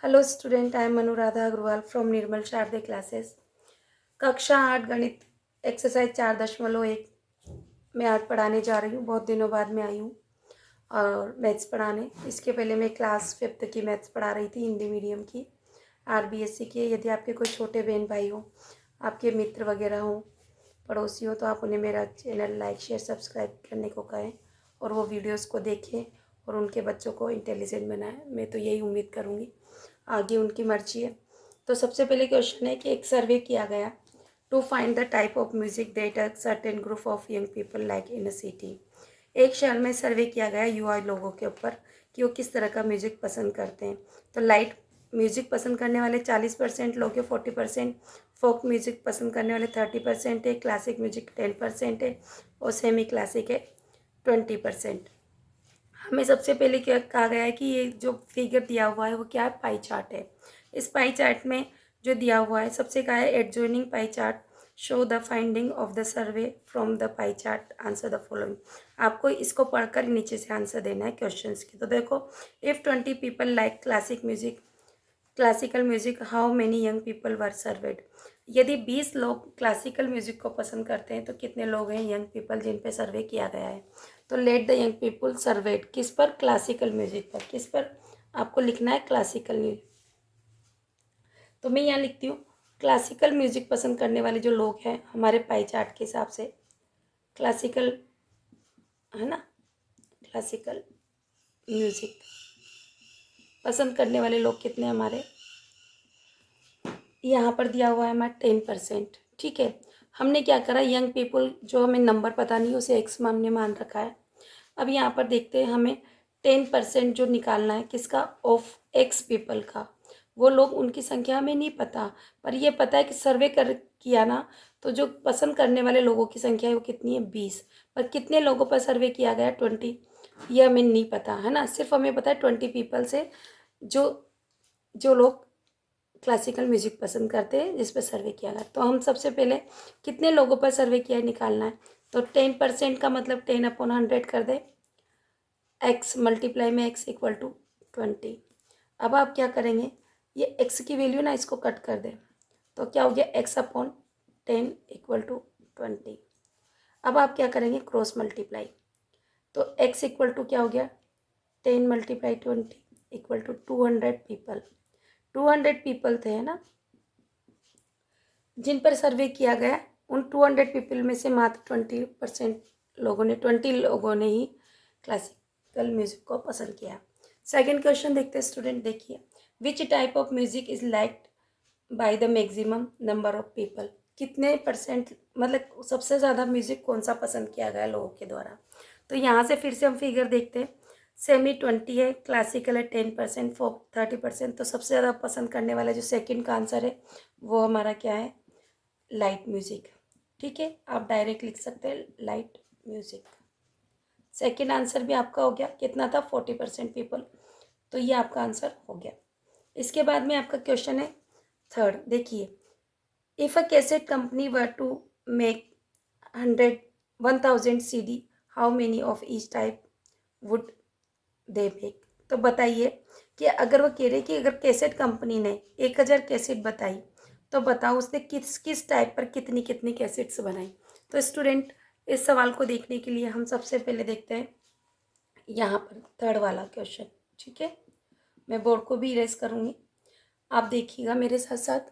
Hello student, I am Anuradha Agrawal from Nirmal Sharde classes. कक्षा 8 गणित exercise 4.1 मैं आज पढ़ाने जा रही हूँ। बहुत दिनों बाद मैं आई हूँ और मैथ्स पढ़ाने। इसके पहले मैं क्लास 5th की मैथ्स पढ़ा रही थी, हिंदी मीडियम की, RBSC की। यदि आपके कोई छोटे बहन भाई हो, आपके मित्र वगैरह हों, पड़ोसी हो, तो आप उन्हें मेरा चैनल लाइक शेयर सब्सक्राइब करने को कहें और वो वीडियोस को देखें और उनके बच्चों को इंटेलिजेंट बनाएं। मैं तो यही उम्मीद करूँगी, आगे उनकी मर्जी है। तो सबसे पहले क्वेश्चन है कि एक सर्वे किया गया to find the type of music that a certain group of young people like in a city. एक शहर में सर्वे किया गया युवा लोगों के ऊपर कि वो किस तरह का म्यूजिक पसंद करते हैं। तो लाइट म्यूजिक पसंद करने वाले 40% लोग हैं, 40%। फोक म्यूजिक पसंद करने वाले 30% है, क्लासिक म्यूजिक 10% है और सेमी क्लासिक है 20%। हमें सबसे पहले क्या कहा गया है कि ये जो फिगर दिया हुआ है वो क्या है, पाई चार्ट है। इस पाई चार्ट में जो दिया हुआ है, सबसे कहा है adjoining pie chart show the finding of the survey from the pie chart, answer the following. आपको इसको पढ़कर नीचे से आंसर देना है क्वेश्चंस की। तो देखो, if 20 people like classical music, how many young people were served. यदि 20 लोग क्लासिकल म्यूजिक को पसंद करते हैं तो कितने लोग हैं यंग पीपल जिन पे सर्वे किया गया है। तो let the young people served किस पर, क्लासिकल म्यूजिक पर। किस पर आपको लिखना है, क्लासिकल म्यूजिक। तो मैं यहाँ लिखती हूँ क्लासिकल म्यूजिक पसंद करने वाले जो लोग हैं हमारे पाई चार्ट के हिसाब से, क्लासिकल है ना, क्लासिकल म्यूजिक पसंद करने वाले लोग कितने हमारे, यहाँ पर दिया हुआ है हमारा 10%। ठीक है, हमने क्या करा, यंग पीपल जो हमें नंबर पता नहीं उसे एक्स में हमने मान रखा है। अब यहाँ पर देखते हैं, हमें 10% जो निकालना है किसका, ऑफ एक्स पीपल का। वो लोग, उनकी संख्या हमें नहीं पता, पर ये पता है कि सर्वे कर किया ना, तो जो पसंद करने वाले लोगों की संख्या है वो कितनी है, 20। पर कितने लोगों पर सर्वे किया गया, 20, ये हमें नहीं पता है ना। सिर्फ हमें पता है 20 पीपल से जो जो लोग क्लासिकल म्यूजिक पसंद करते हैं जिस पर सर्वे किया गया। तो हम सबसे पहले कितने लोगों पर सर्वे किया है निकालना है। तो 10% का मतलब 10/100 कर दे, एक्स मल्टीप्लाई में एक्स इक्वल टू 20। अब आप क्या करेंगे, ये एक्स की वैल्यू ना इसको कट कर दे, तो क्या हो गया, x/10 इक्वल टू 20। अब आप क्या करेंगे, क्रॉस मल्टीप्लाई। तो x इक्वल टू क्या हो गया, 10 × 20 इक्वल टू 200 पीपल। 200 पीपल थे, है ना, जिन पर सर्वे किया गया। उन 200 पीपल में से मात्र 20 लोगों ने ही क्लासिकल म्यूजिक को पसंद किया। सेकंड क्वेश्चन देखते हैं स्टूडेंट, देखिए, which type of music is liked by the maximum number of people. कितने परसेंट, मतलब सबसे ज़्यादा म्यूजिक कौन सा पसंद किया गया लोगों के द्वारा। तो यहाँ से फिर से हम फिगर देखते हैं, सेमी 20 है, क्लासिकल है 10%, फोक 30%। तो सबसे ज़्यादा पसंद करने वाला जो सेकंड का आंसर है वो हमारा क्या है, लाइट म्यूजिक। ठीक है, आप डायरेक्ट लिख सकते हैं लाइट म्यूजिक। सेकंड आंसर भी आपका हो गया, कितना था, 40% पीपल। तो ये आपका आंसर हो गया। इसके बाद में आपका क्वेश्चन है थर्ड, देखिए, if a cassette company were to make 1000 CD, how many of each type would they make. तो बताइए कि अगर वो कह रहे कि अगर कैसेट कंपनी ने 1000 कैसेट बताई, तो बताओ उसने किस किस टाइप पर कितनी कितनी कैसेट्स बनाई। तो स्टूडेंट, इस सवाल को देखने के लिए हम सबसे पहले देखते हैं यहाँ पर थर्ड वाला क्वेश्चन। ठीक है, मैं बोर्ड को भी इरेज करूँगी, आप देखिएगा मेरे साथ साथ।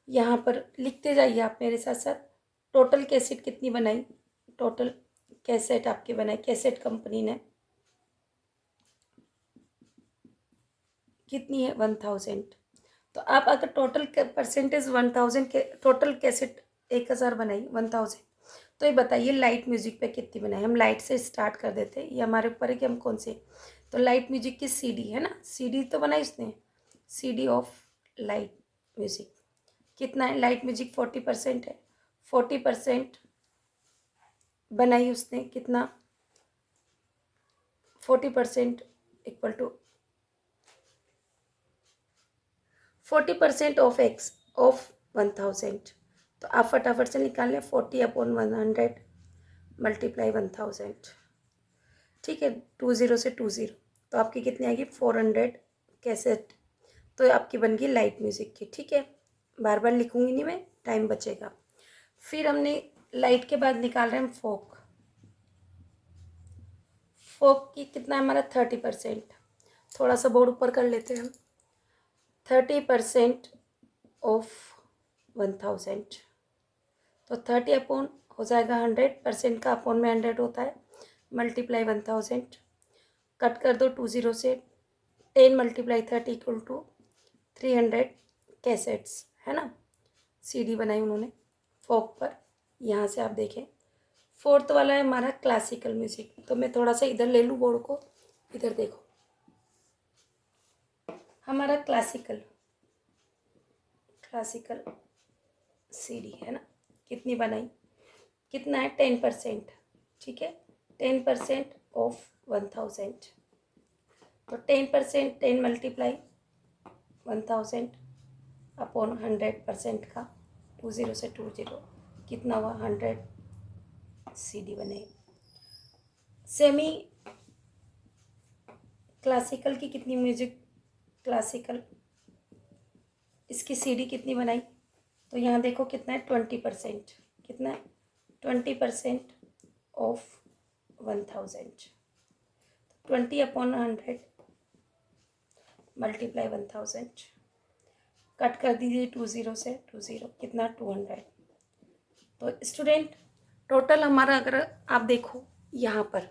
यहाँ पर लिखते जाइए आप मेरे साथ साथ। टोटल कैसेट कितनी बनाई, टोटल कैसेट आपकी बनाई कैसेट कंपनी ने कितनी है, 1000। तो आप अगर टोटल परसेंटेज 1000 के टोटल कैसेट 1000 बनाई, 1000, तो ये बताइए लाइट म्यूजिक पे कितनी बनाई। हम लाइट से स्टार्ट कर देते हैं, ये हमारे ऊपर है कि हम कौन से। तो लाइट म्यूजिक की CD है ना, CD तो बनाई उसने, CD ऑफ लाइट म्यूजिक कितना है, लाइट म्यूजिक 40% है, 40% बनाई उसने कितना, 40% equal to 40% of x of 1000। तो आप फटाफट से निकाल लें, 40/100 मल्टीप्लाई 1000। ठीक है, 20 से 20, तो आपकी कितनी आएगी, 400 कैसेट तो आपकी बन गई लाइट म्यूज़िक की। ठीक है, बार बार लिखूंगी नहीं मैं, टाइम बचेगा। फिर हमने लाइट के बाद निकाल रहे हैं हम फोक। फोक की कितना है हमारा 30%। थोड़ा सा बोर्ड ऊपर कर लेते हैं हम। 30% ऑफ 1000, तो 30 अपॉन हो जाएगा 100%, का अपॉन में 100 होता है, मल्टीप्लाई 1000, कट कर दो 2 0 से। 10 मल्टीप्लाई 30 इक्वल टू 300 कैसेट्स, है ना। सीडी बनाई उन्होंने फोक पर। यहाँ से आप देखें, फोर्थ वाला है हमारा क्लासिकल म्यूजिक। तो मैं थोड़ा सा इधर ले लूँ बोर्ड को, इधर देखो हमारा क्लासिकल सीडी है ना। कितनी बनाई, कितना है 10%। ठीक है, 10% ऑफ 1000, तो 10%, 10 मल्टीप्लाई 1000 अपॉन 100% का 2 0 से 2 0, कितना हुआ 100 सीडी बने। सेमी क्लासिकल की कितनी म्यूजिक, क्लासिकल इसकी सीडी कितनी बनाई, तो यहाँ देखो कितना है 20%। कितना है 20% ऑफ 1000, 20 अपॉन 100 मल्टीप्लाई 1000, कट कर दीजिए 2 0 से 2 0, कितना 200। तो स्टूडेंट टोटल हमारा अगर आप देखो यहाँ पर,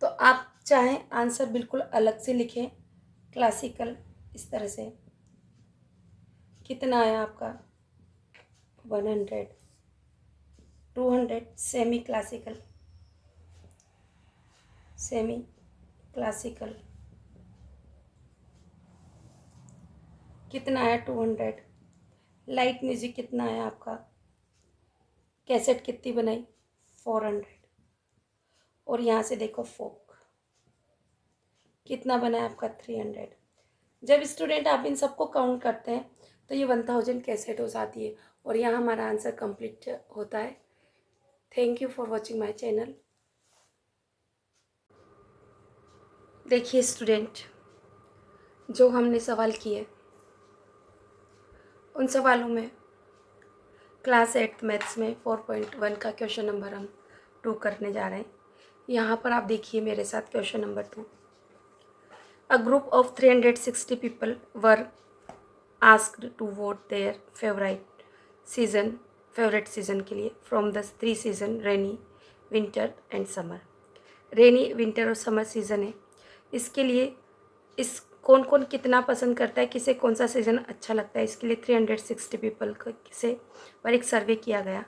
तो आप चाहें आंसर बिल्कुल अलग से लिखें। क्लासिकल इस तरह से कितना आया आपका 100, 200। सेमी क्लासिकल कितना आया 200। लाइट म्यूजिक कितना आया आपका, कैसेट कितनी बनाई 400। और यहाँ से देखो फोक कितना बना है आपका 300। जब स्टूडेंट आप इन सबको काउंट करते हैं तो ये 1000 कैसेट हो जाती है, और यहाँ हमारा आंसर कंप्लीट होता है। Thank you for watching my channel. देखिए स्टूडेंट, जो हमने सवाल किए उन सवालों में क्लास 8 मैथ्स में 4.1 का क्वेश्चन नंबर हम 2 करने जा रहे हैं। यहाँ पर आप देखिए मेरे साथ question number 2। A group of 360 people were asked to vote their favourite season के लिए from the 3 season rainy, winter and summer. Rainy, winter और समर सीज़न है। इसके लिए इस कौन कौन कितना पसंद करता है, किसे कौन सा सीज़न अच्छा लगता है, इसके लिए 360 पीपल को से पर एक सर्वे किया गया।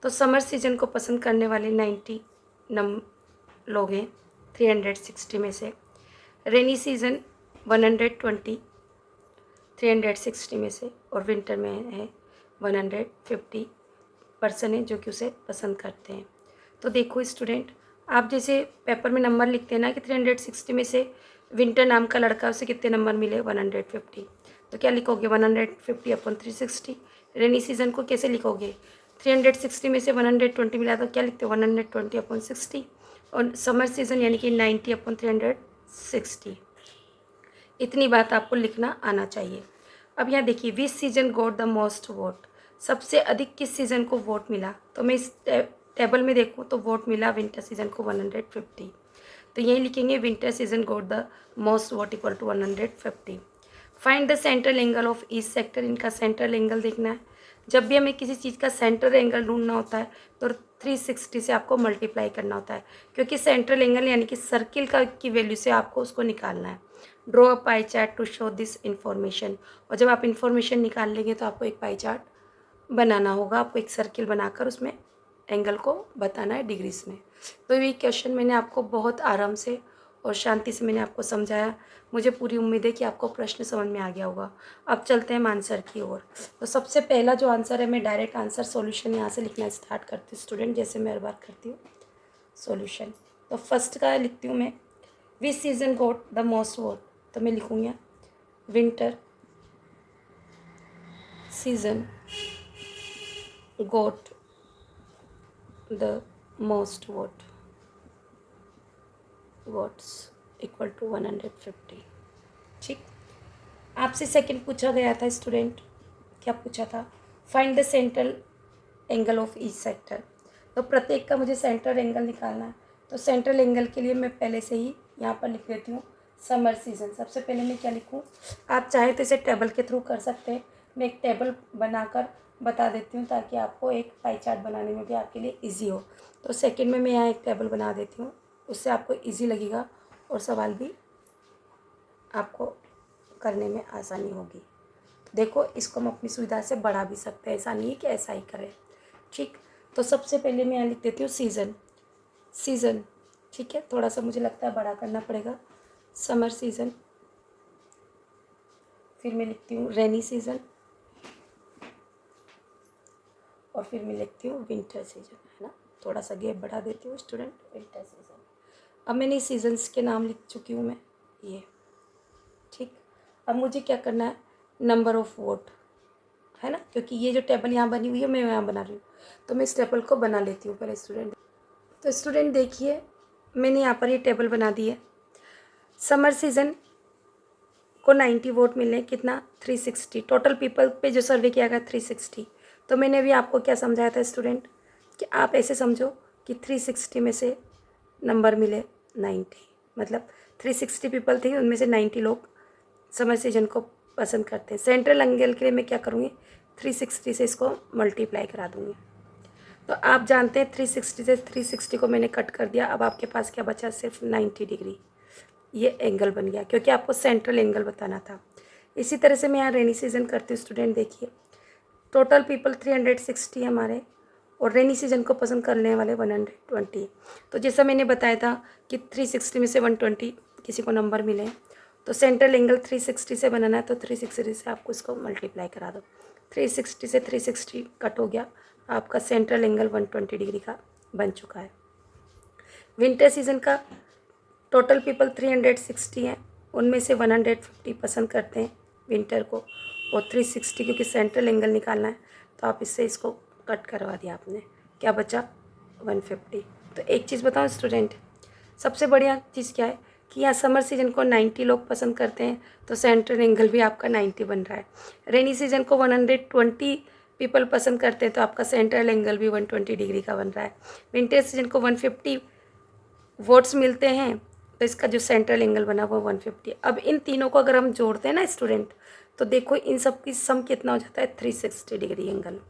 तो समर सीज़न को पसंद करने वाले 90 लोग हैं 360 में से। रेनी सीज़न 120 360 में से, और विंटर में है 150 पर्सन है जो कि उसे पसंद करते हैं। तो देखो स्टूडेंट, आप जैसे पेपर में नंबर लिखते हैं ना कि 360 में से विंटर नाम का लड़का, उसे कितने नंबर मिले 150, तो क्या लिखोगे 150 अपॉन 360। रेनी सीजन को कैसे लिखोगे, 360 में से 120 मिला तो क्या लिखते हो 120 अपॉन 60। और समर सीजन यानी कि 90 अपॉन 360। इतनी बात आपको लिखना आना चाहिए। अब यहाँ देखिए, विच season got the most vote, सबसे अधिक किस सीज़न को वोट मिला। तो मैं इस टेबल में देखूँ तो वोट मिला विंटर सीजन को 150, तो यही लिखेंगे winter season got the most vote equal to 150। Find the central angle of each sector, इनका सेंट्रल एंगल देखना है। जब भी हमें किसी चीज़ का सेंट्रल एंगल ढूंढना होता है तो 360 से आपको मल्टीप्लाई करना होता है, क्योंकि सेंट्रल एंगल यानी कि सर्किल का की वैल्यू से आपको उसको निकालना है। Draw a pie chart to show this information, और जब आप इन्फॉर्मेशन निकाल लेंगे तो आपको एक पाई चार्ट बनाना होगा, आपको एक सर्किल बनाकर उसमें एंगल को बताना है डिग्रीज में। तो ये क्वेश्चन मैंने आपको बहुत आराम से और शांति से मैंने आपको समझाया। मुझे पूरी उम्मीद है कि आपको प्रश्न समझ में आ गया होगा। अब चलते हैं हम आंसर की ओर। तो सबसे पहला जो आंसर है, मैं डायरेक्ट आंसर सॉल्यूशन यहाँ से लिखना स्टार्ट करती हूँ स्टूडेंट, जैसे मैं हर बार करती हूँ सॉल्यूशन। तो फर्स्ट का लिखती हूँ मैं, which season got the most vote, तो मैं लिखूँगी winter season got the most votes equal to 150। ठीक, आपसे सेकंड पूछा गया था स्टूडेंट, क्या पूछा था, find the central angle of each sector. तो प्रत्येक का मुझे सेंट्रल एंगल निकालना है। तो सेंट्रल एंगल के लिए मैं पहले से ही यहाँ पर लिख देती हूँ समर सीजन। सबसे पहले मैं क्या लिखूँ, आप चाहे तो इसे टेबल के थ्रू कर सकते हैं, मैं एक टेबल बनाकर बता देती हूँ ताकि आपको एक पाई चार्ट बनाने में भी आपके लिए ईजी हो। तो सेकंड में मैं यहाँ एक टेबल बना देती हूँ, उससे आपको ईजी लगेगा और सवाल भी आपको करने में आसानी होगी। देखो, इसको हम अपनी सुविधा से बढ़ा भी सकते हैं, ऐसा नहीं है कि ऐसा ही करें। ठीक, तो सबसे पहले मैं यहाँ लिख देती हूँ सीज़न। सीज़न, ठीक है, थोड़ा सा मुझे लगता है बड़ा करना पड़ेगा। समर सीज़न, फिर मैं लिखती हूँ रेनी सीज़न, और फिर मैं लिखती हूँ विंटर सीज़न, है ना। थोड़ा सा गैप बढ़ा देती हूँ स्टूडेंट, विंटर सीज़न। अब मैंने सीजन्स के नाम लिख चुकी हूँ मैं, ये ठीक। अब मुझे क्या करना है, नंबर ऑफ वोट, है ना, क्योंकि ये जो टेबल यहाँ बनी हुई है मैं यहाँ बना रही हूँ, तो मैं इस टेबल को बना लेती हूँ पहले स्टूडेंट। तो स्टूडेंट देखिए, मैंने यहाँ पर ये टेबल बना दी है। समर सीज़न को 90 वोट मिले, कितना, 360। टोटल पीपल पे जो सर्वे किया गया 360। तो मैंने अभी आपको क्या समझाया था स्टूडेंट, कि आप ऐसे समझो कि 360 में से नंबर मिले 90, मतलब 360 पीपल थे, उनमें से 90 लोग समर सीजन को पसंद करते हैं। सेंट्रल एंगल के लिए मैं क्या करूँगी, 360 से इसको मल्टीप्लाई करा दूँगी। तो आप जानते हैं 360 से 360 को मैंने कट कर दिया। अब आपके पास क्या बचा, सिर्फ 90 डिग्री। ये एंगल बन गया, क्योंकि आपको सेंट्रल एंगल बताना था। इसी तरह से मैं यहाँ रेनी सीजन करती हूँ स्टूडेंट। देखिए, टोटल पीपल 360 हमारे, और रेनी सीजन को पसंद करने वाले 120। तो जैसा मैंने बताया था कि 360 में से 120 किसी को नंबर मिले, तो सेंट्रल एंगल 360 से बनाना है, तो 360 से आपको इसको मल्टीप्लाई करा दो। 360 से 360 कट हो गया, आपका सेंट्रल एंगल 120 डिग्री का बन चुका है। विंटर सीजन का टोटल पीपल 360 हैं, उनमें से 150 पसंद करते हैं विंटर को, और 360 क्योंकि सेंट्रल एंगल निकालना है, तो आप इससे इसको कट करवा दिया आपने, क्या बचा, 150। तो एक चीज़ बताओ स्टूडेंट, सबसे बढ़िया चीज़ क्या है कि यहाँ समर सीजन को 90 लोग पसंद करते हैं, तो सेंट्रल एंगल भी आपका 90 बन रहा है। रेनी सीजन को 120 पीपल पसंद करते हैं, तो आपका सेंट्रल एंगल भी 120 डिग्री का बन रहा है। विंटर सीजन को 150 वोट्स मिलते हैं, तो इसका जो सेंट्रल एंगल बना वो 150। अब इन तीनों को अगर हम जोड़ते हैं ना स्टूडेंट, तो देखो इन सब की सम कितना हो जाता है, 360 डिग्री एंगल।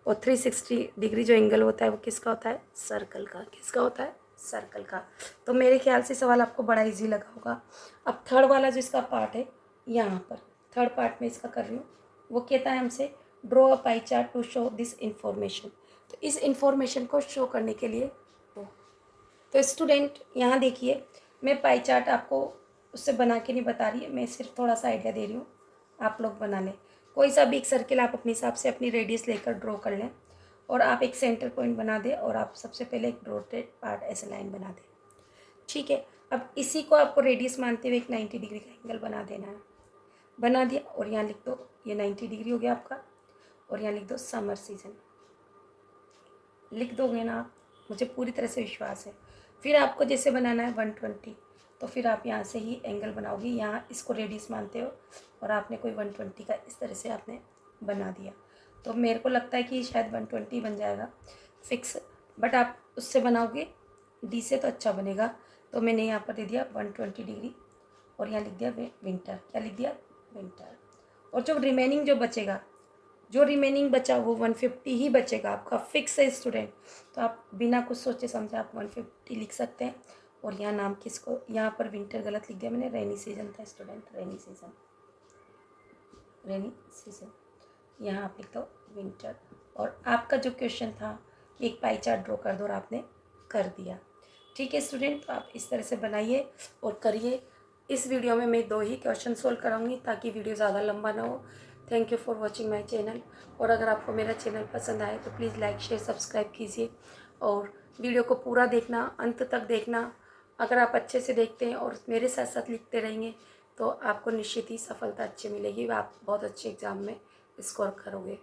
और 360 डिग्री जो एंगल होता है वो किसका होता है, सर्कल का। किसका होता है, सर्कल का। तो मेरे ख्याल से सवाल आपको बड़ा इजी लगा होगा। अब थर्ड वाला जो इसका पार्ट है, यहाँ पर थर्ड पार्ट में इसका कर रही हूँ, वो कहता है हमसे draw a pie chart to show this information. तो इस इंफॉर्मेशन को शो करने के लिए तो स्टूडेंट यहाँ देखिए, मैं पाई चार्ट आपको उससे बना के नहीं बता रही है, मैं सिर्फ थोड़ा सा आइडिया दे रही हूँ, आप लोग बना लें। कोई सा भी एक सर्किल आप अपने हिसाब से अपनी रेडियस लेकर ड्रॉ कर लें, और आप एक सेंटर पॉइंट बना दें, और आप सबसे पहले एक रोटेट पार्ट ऐसे लाइन बना दें, ठीक है। अब इसी को आपको रेडियस मानते हुए एक 90 डिग्री का एंगल बना देना है। बना दिया, और यहाँ लिख दो, ये 90 डिग्री हो गया आपका, और यहाँ लिख दो समर सीजन। लिख दोगे ना आप, मुझे पूरी तरह से विश्वास है। फिर आपको जैसे बनाना है 120, तो फिर आप यहाँ से ही एंगल बनाओगे, यहाँ इसको रेडियस मानते हो, और आपने कोई 120 का इस तरह से आपने बना दिया। तो मेरे को लगता है कि शायद 120 बन जाएगा फिक्स, बट आप उससे बनाओगे डी से तो अच्छा बनेगा। तो मैंने यहाँ पर दे दिया 120 डिग्री, और यहाँ लिख दिया विंटर। क्या लिख दिया, विंटर। और जो रिमेनिंग जो रिमेनिंग बचा वो 150 ही बचेगा आपका, फिक्स है स्टूडेंट। तो आप बिना कुछ सोचे समझे आप 150 लिख सकते हैं। और यहाँ नाम किसको, यहाँ पर विंटर गलत लिख दिया मैंने, रेनी सीजन था student, rainy season, rainy season. यहाँ आप लिख दो विंटर। और आपका जो क्वेश्चन था एक पाई चार्ट ड्रॉ कर दो, और आपने कर दिया। ठीक है स्टूडेंट, तो आप इस तरह से बनाइए और करिए। इस वीडियो में मैं 2 ही क्वेश्चन सोल्व कराऊंगी ताकि वीडियो ज़्यादा लंबा ना हो। Thank you for watching my channel. और अगर आपको मेरा चैनल पसंद आए तो प्लीज़ लाइक शेयर सब्सक्राइब कीजिए, और वीडियो को पूरा देखना, अंत तक देखना। अगर आप अच्छे से देखते हैं और मेरे साथ साथ लिखते रहेंगे तो आपको निश्चित ही सफलता अच्छी मिलेगी, आप बहुत अच्छे एग्ज़ाम में स्कोर करोगे।